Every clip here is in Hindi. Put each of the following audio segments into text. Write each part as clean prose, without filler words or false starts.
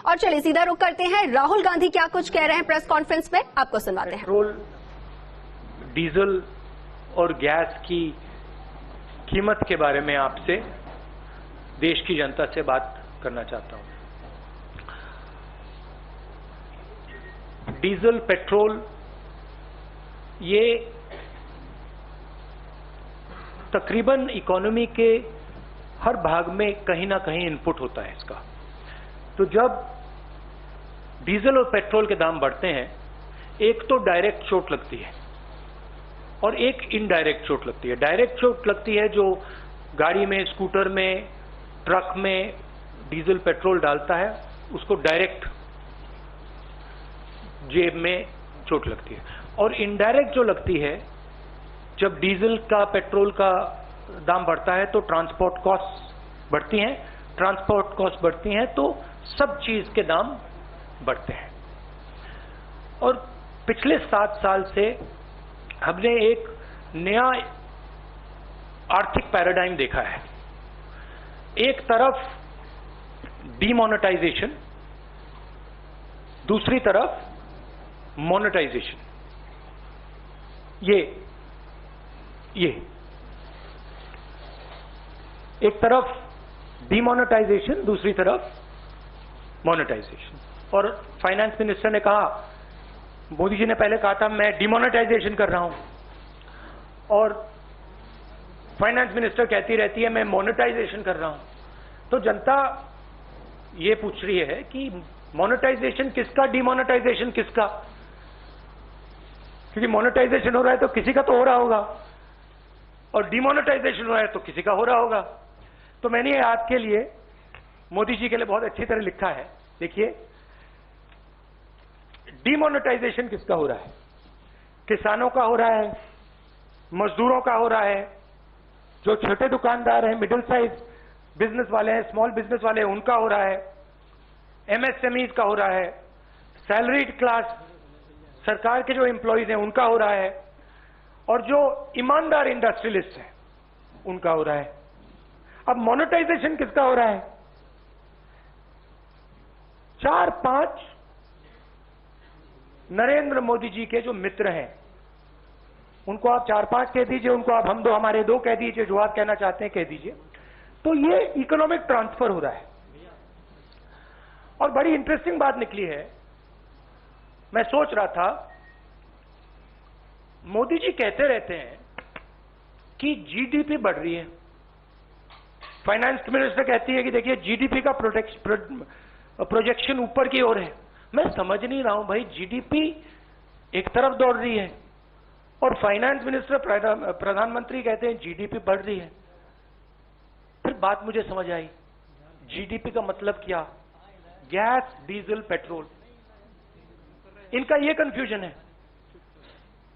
और चलिए सीधा रुख करते हैं, राहुल गांधी क्या कुछ कह रहे हैं प्रेस कॉन्फ्रेंस में, आपको सुनवाते हैं। पेट्रोल, डीजल और गैस की कीमत के बारे में आपसे देश की जनता से बात करना चाहता हूं। डीजल, पेट्रोल ये तकरीबन इकोनॉमी के हर भाग में कहीं ना कहीं इनपुट होता है इसका। तो जब डीजल और पेट्रोल के दाम बढ़ते हैं, एक तो डायरेक्ट चोट लगती है और एक इनडायरेक्ट चोट लगती है। डायरेक्ट चोट लगती है जो गाड़ी में, स्कूटर में, ट्रक में डीजल पेट्रोल डालता है, उसको डायरेक्ट जेब में चोट लगती है। और इनडायरेक्ट जो लगती है, जब डीजल का, पेट्रोल का दाम बढ़ता है तो ट्रांसपोर्ट कॉस्ट बढ़ती हैं। ट्रांसपोर्ट कॉस्ट बढ़ती हैं तो सब चीज के दाम बढ़ते हैं। और पिछले 7 साल से हमने एक नया आर्थिक पैराडाइम देखा है। एक तरफ डीमोनेटाइजेशन, दूसरी तरफ मोनेटाइजेशन। ये एक तरफ डीमोनेटाइजेशन, दूसरी तरफ मोनेटाइजेशन। और फाइनेंस मिनिस्टर ने कहा, मोदी जी ने पहले कहा था मैं डीमोनेटाइजेशन कर रहा हूं, और फाइनेंस मिनिस्टर कहती रहती है मैं मोनेटाइजेशन कर रहा हूं। तो जनता ये पूछ रही है कि मोनेटाइजेशन किसका, डीमोनेटाइजेशन किसका? क्योंकि मोनेटाइजेशन हो रहा है तो किसी का तो हो रहा होगा, और डीमोनेटाइजेशन हो रहा है तो किसी का हो रहा होगा। तो मैंने आपके लिए, मोदी जी के लिए बहुत अच्छी तरह लिखा है। देखिए, डीमोनेटाइजेशन किसका हो रहा है? किसानों का हो रहा है, मजदूरों का हो रहा है, जो छोटे दुकानदार हैं, मिडिल साइज बिजनेस वाले हैं, स्मॉल बिजनेस वाले हैं, उनका हो रहा है, एमएसएमईज का हो रहा है, सैलरीड क्लास सरकार के जो एम्प्लॉइज हैं उनका हो रहा है, और जो ईमानदार इंडस्ट्रियलिस्ट हैं उनका हो रहा है। अब मोनेटाइजेशन किसका हो रहा है? 4-5 नरेंद्र मोदी जी के जो मित्र हैं, उनको आप 4-5 कह दीजिए, उनको आप हम दो हमारे दो कह दीजिए, जो आप कहना चाहते हैं कह दीजिए। तो ये इकोनॉमिक ट्रांसफर हो रहा है। और बड़ी इंटरेस्टिंग बात निकली है, मैं सोच रहा था, मोदी जी कहते रहते हैं कि जीडीपी बढ़ रही है। फाइनेंस मिनिस्टर कहती है कि देखिए जीडीपी का प्रोजेक्शन ऊपर की ओर है। मैं समझ नहीं रहा हूं भाई, जीडीपी एक तरफ दौड़ रही है और फाइनेंस मिनिस्टर, प्रधानमंत्री कहते हैं जीडीपी बढ़ रही है। फिर बात मुझे समझ आई, जीडीपी का मतलब क्या? गैस, डीजल, पेट्रोल, इनका ये कंफ्यूजन है।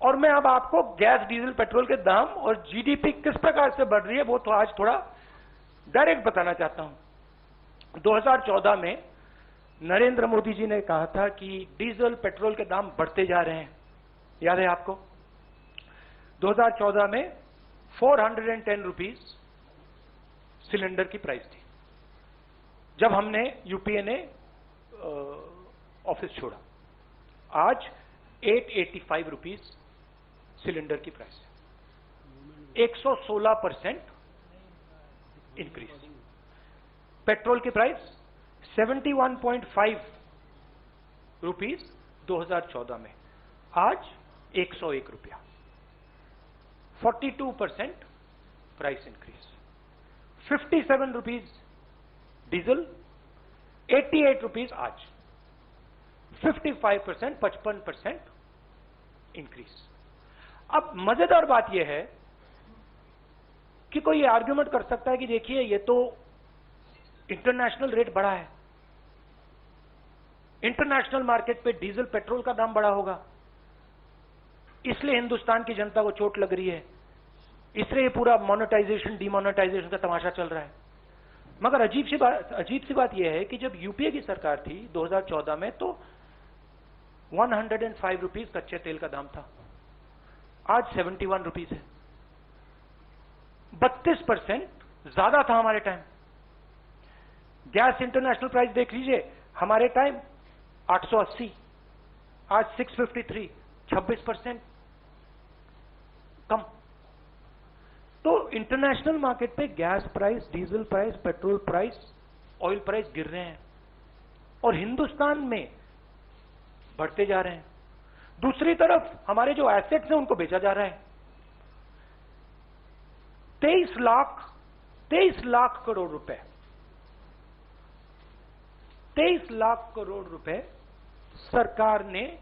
और मैं अब आपको गैस, डीजल, पेट्रोल के दाम और जीडीपी किस प्रकार से बढ़ रही है वो तो आज थोड़ा डायरेक्ट बताना चाहता हूं। 2014 में नरेंद्र मोदी जी ने कहा था कि डीजल, पेट्रोल के दाम बढ़ते जा रहे हैं, याद है आपको? 2014 में 410 रुपीज सिलेंडर की प्राइस थी जब हमने, यूपीए ने ऑफिस छोड़ा। आज 885 रुपीज सिलेंडर की प्राइस है, 116% इंक्रीज। पेट्रोल की प्राइस 71.5 रुपीज 2014 में, आज 101 रुपया, 42% price increase. 57 rupees diesel, 88 rupees आज, 55%, 55% इंक्रीज। अब मजेदार बात यह है कि कोई ये आर्ग्यूमेंट कर सकता है कि देखिए ये तो इंटरनेशनल रेट बढ़ा है, इंटरनेशनल मार्केट पे डीजल, पेट्रोल का दाम बढ़ा होगा, इसलिए हिंदुस्तान की जनता को चोट लग रही है, इसलिए पूरा मोनेटाइजेशन, डीमोनेटाइजेशन का तमाशा चल रहा है। मगर अजीब सी बात यह है कि जब यूपीए की सरकार थी 2014 में, तो 105 रुपीज कच्चे तेल का दाम था, आज 71 रुपीज है, 32% ज्यादा था हमारे टाइम। गैस इंटरनेशनल प्राइस देख लीजिए, हमारे टाइम 880, आज 653, 26% कम। तो इंटरनेशनल मार्केट पे gas price, diesel price, petrol price, oil price गिर रहे हैं और हिंदुस्तान में बढ़ते जा रहे हैं। दूसरी तरफ हमारे जो एसेट्स हैं उनको बेचा जा रहा है। 23 लाख करोड़ रुपए, 23 लाख करोड़ रुपए सरकार ने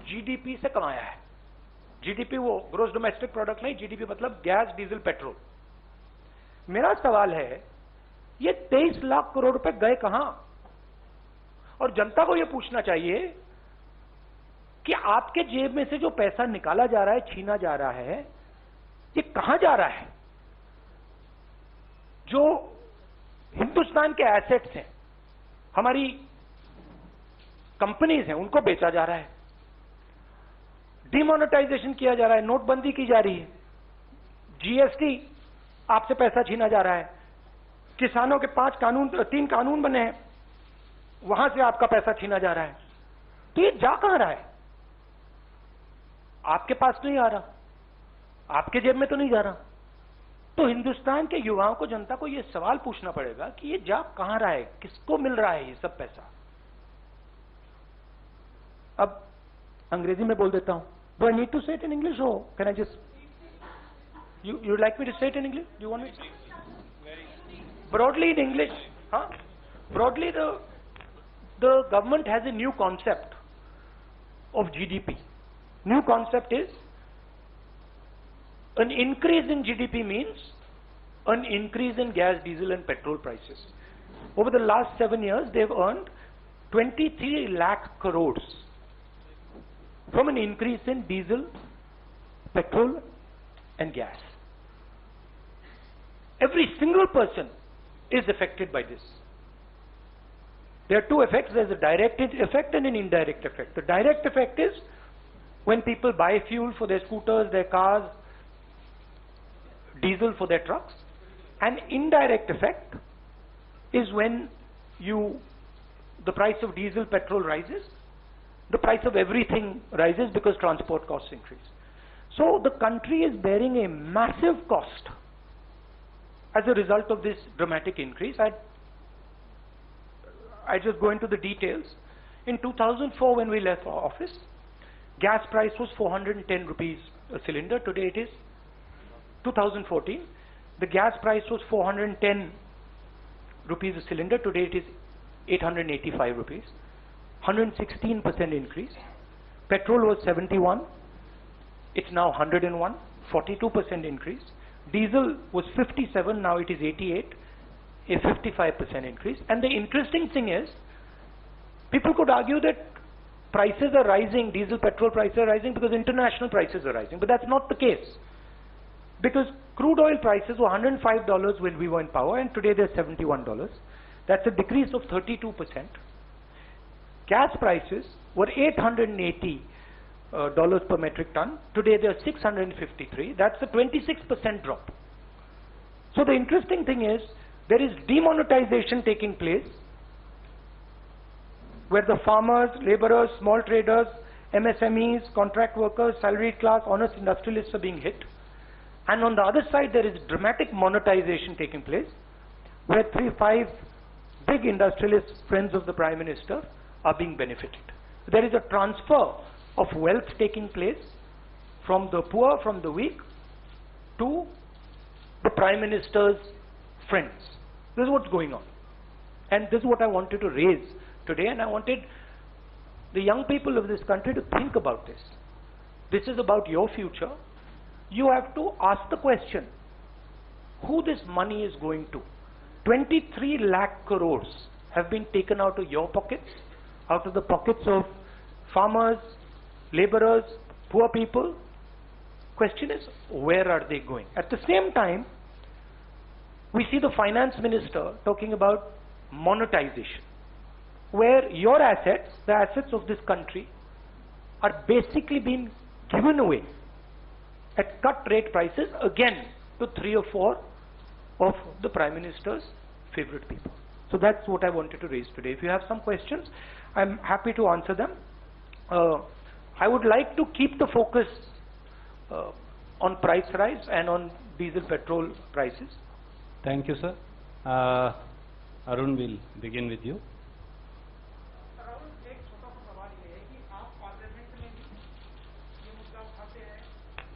जीडीपी से कमाया है। जीडीपी वो ग्रोस डोमेस्टिक प्रोडक्ट नहीं, जीडीपी मतलब गैस, डीजल, पेट्रोल। मेरा सवाल है, ये 23 लाख करोड़ रुपए गए कहां? और जनता को यह पूछना चाहिए कि आपके जेब में से जो पैसा निकाला जा रहा है, छीना जा रहा है, ये कहां जा रहा है? जो हिंदुस्तान के एसेट्स हैं, हमारी कंपनीज हैं, उनको बेचा जा रहा है, डिमोनेटाइजेशन किया जा रहा है, नोटबंदी की जा रही है, जीएसटी आपसे पैसा छीना जा रहा है, किसानों के 3 कानून बने हैं, वहां से आपका पैसा छीना जा रहा है। तो ये जा कहां रहा है? आपके पास नहीं आ रहा, आपके जेब में तो नहीं जा रहा। तो हिंदुस्तान के युवाओं को, जनता को यह सवाल पूछना पड़ेगा कि ये जा कहां रहा है, किसको मिल रहा है ये सब पैसा? अब अंग्रेजी में बोल देता हूं। Do I need to say it in English और can I just you like me to say it in English? You want me broadly in English? Broadly, the government has a new concept of GDP. New concept is an increase in GDP means an increase in gas, diesel and petrol prices. Over the last 7 years, they've earned 23 lakh crores from an increase in diesel, petrol and gas. Every single person is affected by this. There are two effects. There's a direct effect and an indirect effect. The direct effect is when people buy fuel for their scooters, their cars, diesel for their trucks. An indirect effect is when the price of diesel, petrol rises, the price of everything rises because transport costs increase. So the country is bearing a massive cost as a result of this dramatic increase. I just go into the details. In 2004, when we left our office, gas price was 410 rupees a cylinder. Today it is 2014. The gas price was 410 rupees a cylinder. Today it is 885 rupees. 116% increase. Petrol was 71. It's now 101. 42% increase. Diesel was 57, now it is 88, a 55% increase. And the interesting thing is, people could argue that prices are rising, diesel, petrol prices are rising because international prices are rising, but that's not the case. Because crude oil prices were $105 when we were in power, and today they're $71. That's a decrease of 32%. Gas prices were $880 per metric ton. Today they are 653. That's a 26% drop. So the interesting thing is, there is demonetization taking place where the farmers, laborers, small traders, MSMEs, contract workers, salaried class, honest industrialists are being hit. And on the other side, there is dramatic monetization taking place where 3-5 big industrialists, friends of the Prime Minister, are being benefited. There is a transfer of wealth taking place from the poor, from the weak, to the Prime Minister's friends. This is what's going on. And this is what I wanted to raise today, and I wanted the young people of this country to think about this. This is about your future. You have to ask the question, who this money is going to? 23 lakh crores have been taken out of your pockets, out of the pockets of farmers, laborers, poor people. Question is, where are they going? At the same time, we see the finance minister talking about monetization, where your assets, the assets of this country, are basically being given away at cut rate prices again to 3 or 4 of the Prime Minister's favorite people. So that's what I wanted to raise today. If you have some questions, I'm happy to answer them. I would like to keep the focus on price rise and on diesel petrol prices. Thank you, sir. Arun will begin with you. Rahul, एक छोटा सा सवाल ये है कि आप पार्लियामेंट में भी ये मुद्दा उठाते हैं,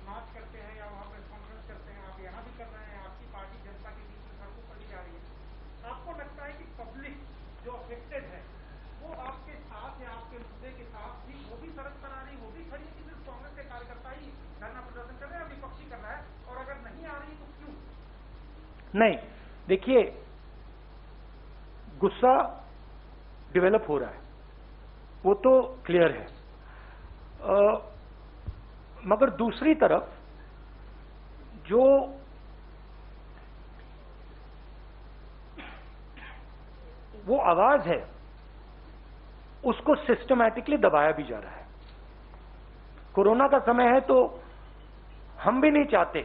मार्च करते हैं या वहाँ प्रेस कॉन्फ्रेंस करते हैं, आप यहाँ भी कर रहे हैं, आपकी पार्टी जनता के बीच में सड़कों पर भी जा रही है। आपको लगता है कि पब्लिक जो अफेक्टेड है वो आपके साथ या आपके मुद्दे के साथ भी वो भी सड़क पर आ रही, वो भी खड़ी है कि सिर्फ कांग्रेस के कार्यकर्ता ही धरना प्रदर्शन कर रहे हैं, विपक्षी कर रहा है, और अगर नहीं आ रही तो क्यों? नहीं, देखिए, गुस्सा डेवलप हो रहा है, वो तो क्लियर है। मगर दूसरी तरफ जो वो आवाज है उसको सिस्टमैटिकली दबाया भी जा रहा है। कोरोना का समय है तो हम भी नहीं चाहते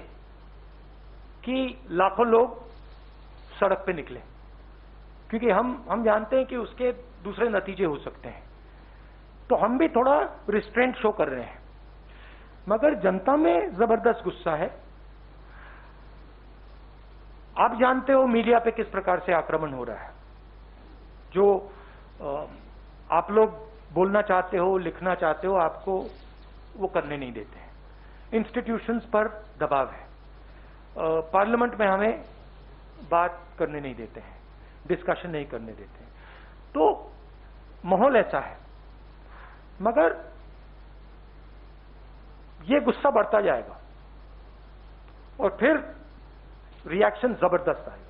कि लाखों लोग सड़क पे निकले, क्योंकि हम जानते हैं कि उसके दूसरे नतीजे हो सकते हैं। तो हम भी थोड़ा रिस्ट्रेंट शो कर रहे हैं, मगर जनता में जबरदस्त गुस्सा है। आप जानते हो मीडिया पे किस प्रकार से आक्रमण हो रहा है। जो आप लोग बोलना चाहते हो, लिखना चाहते हो, आपको वो करने नहीं देते हैं। इंस्टीट्यूशंस पर दबाव है, पार्लियामेंट में हमें बात करने नहीं देते हैं, डिस्कशन नहीं करने देते हैं। तो माहौल ऐसा है, मगर ये गुस्सा बढ़ता जाएगा और फिर रिएक्शन जबरदस्त आएगा।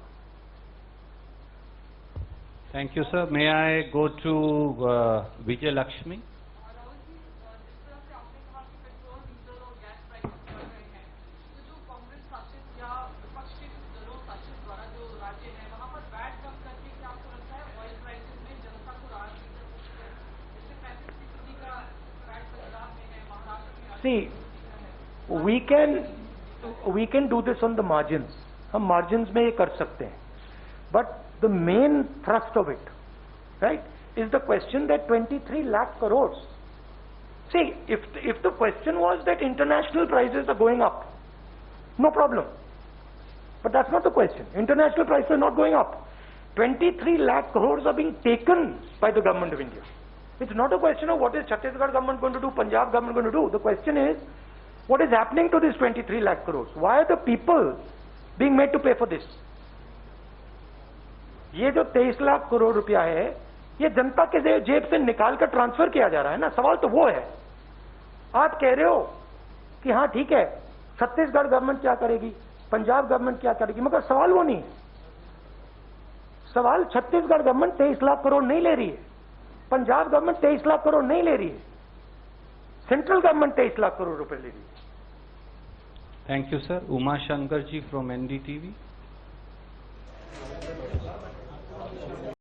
Thank you, sir. May I go to Vijay Lakshmi? Rahul ji, जिस तरह से आपने कहा कि पेट्रोल, डीजल और गैस प्राइसेस बढ़ रहे हैं, तो जो कांग्रेस शासित या विपक्ष के दलों शासित द्वारा जो राज्य है वहां पर वैट कम करके क्या आपको लगता है ऑयल प्राइसेस में जनता को राहत मिल सकती है? जैसे 35% का वैट पंजाब में है, महाराष्ट्र में See, we can do this on the margins. हम margins में ये कर सकते हैं, but the main thrust of it, right, is the question that 23 lakh crores. See, if the question was that international prices are going up, no problem. But that's not the question. International prices are not going up. 23 lakh crores are being taken by the government of India. It's not a question of what is Chhattisgarh government going to do, Punjab government going to do. The question is, what is happening to these 23 lakh crores? Why are the people being made to pay for this? ये जो 23 लाख करोड़ रुपया है, ये जनता के जेब से निकाल कर ट्रांसफर किया जा रहा है ना। सवाल तो वो है। आप कह रहे हो कि हाँ ठीक है, छत्तीसगढ़ गवर्नमेंट क्या करेगी, पंजाब गवर्नमेंट क्या करेगी, मगर सवाल वो नहीं है। सवाल छत्तीसगढ़ गवर्नमेंट 23 लाख करोड़ नहीं ले रही है, पंजाब गवर्नमेंट 23 लाख करोड़ नहीं ले रही है, सेंट्रल गवर्नमेंट 23 लाख करोड़ रुपए ले रही है। Thank you, sir. Uma Shankar ji from NDTV.